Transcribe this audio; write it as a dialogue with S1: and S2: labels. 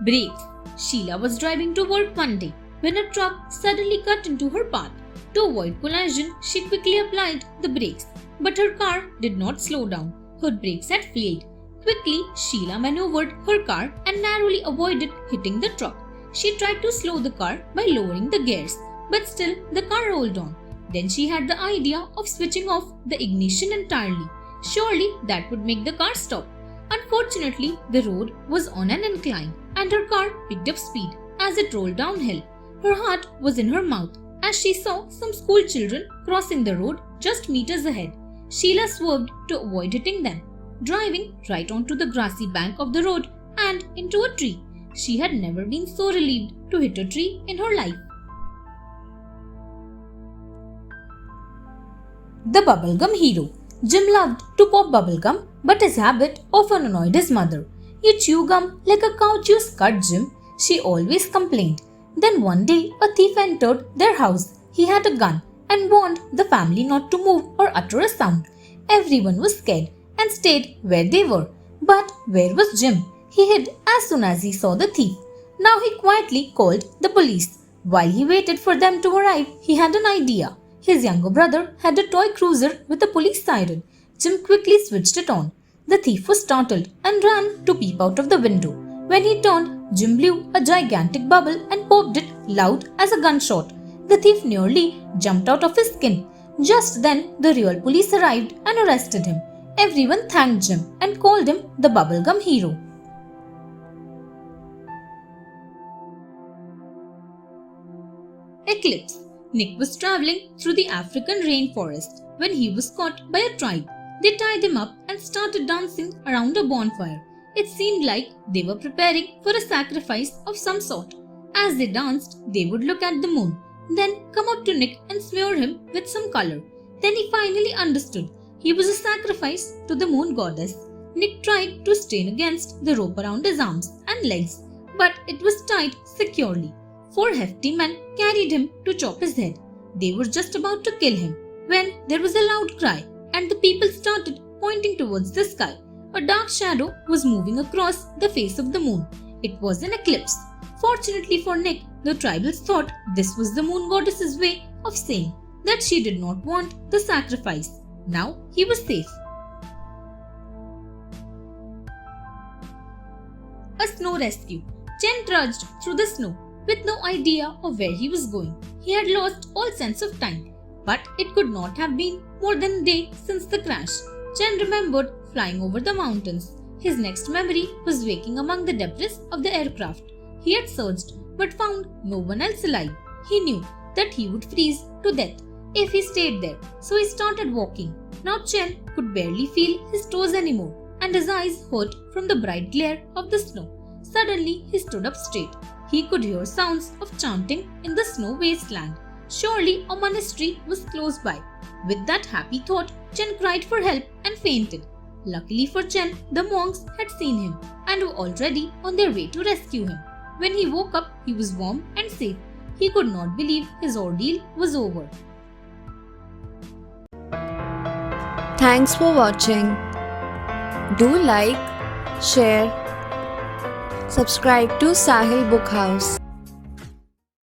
S1: Brakes. Sheila was driving to work one day when a truck suddenly cut into her path. To avoid collision, she quickly applied the brakes, but her car did not slow down. Her brakes had failed. Quickly, Sheila maneuvered her car and narrowly avoided hitting the truck. She tried to slow the car by lowering the gears, but still the car rolled on. Then she had the idea of switching off the ignition entirely. Surely that would make the car stop. Unfortunately, the road was on an incline and her car picked up speed as it rolled downhill. Her heart was in her mouth as she saw some school children crossing the road just meters ahead. Sheila swerved to avoid hitting them, driving right onto the grassy bank of the road and into a tree. She had never been so relieved to hit a tree in her life. The bubblegum hero. Jim loved to pop bubblegum, but his habit often annoyed his mother. "You chew gum like a cow chews cud, Jim," she always complained. Then one day, a thief entered their house. He had a gun and warned the family not to move or utter a sound. Everyone was scared and stayed where they were. But where was Jim? He hid as soon as he saw the thief. Now he quietly called the police. While he waited for them to arrive, he had an idea. His younger brother had a toy cruiser with a police siren. Jim quickly switched it on. The thief was startled and ran to peep out of the window. When he turned, Jim blew a gigantic bubble and popped it loud as a gunshot. The thief nearly jumped out of his skin. Just then, the real police arrived and arrested him. Everyone thanked Jim and called him the bubblegum hero. Eclipse. Nick was traveling through the African rainforest when he was caught by a tribe. They tied him up and started dancing around a bonfire. It seemed like they were preparing for a sacrifice of some sort. As they danced, they would look at the moon, then come up to Nick and smear him with some color. Then he finally understood. He was a sacrifice to the moon goddess. Nick tried to strain against the rope around his arms and legs, but it was tied securely. 4 hefty men carried him to chop his head. They were just about to kill him when there was a loud cry and the people started pointing towards the sky. A dark shadow was moving across the face of the moon. It was an eclipse. Fortunately for Nick, the tribals thought this was the moon goddess's way of saying that she did not want the sacrifice. Now he was safe. A snow rescue. Chen trudged through the snow with no idea of where he was going. He had lost all sense of time, but it could not have been more than a day since the crash. Chen remembered flying over the mountains. His next memory was waking among the debris of the aircraft. He had searched but found no one else alive. He knew that he would freeze to death if he stayed there, so he started walking. Now Chen could barely feel his toes anymore, and his eyes hurt from the bright glare of the snow. Suddenly he stood up straight. He could hear sounds of chanting in the snow wasteland. Surely a monastery was close by. With that happy thought, Chen cried for help and fainted. Luckily for Chen, the monks had seen him and were already on their way to rescue him. When he woke up, he was warm and safe. He could not believe his ordeal was over.
S2: Thanks for watching. Do like, share, subscribe to Sahil Book House.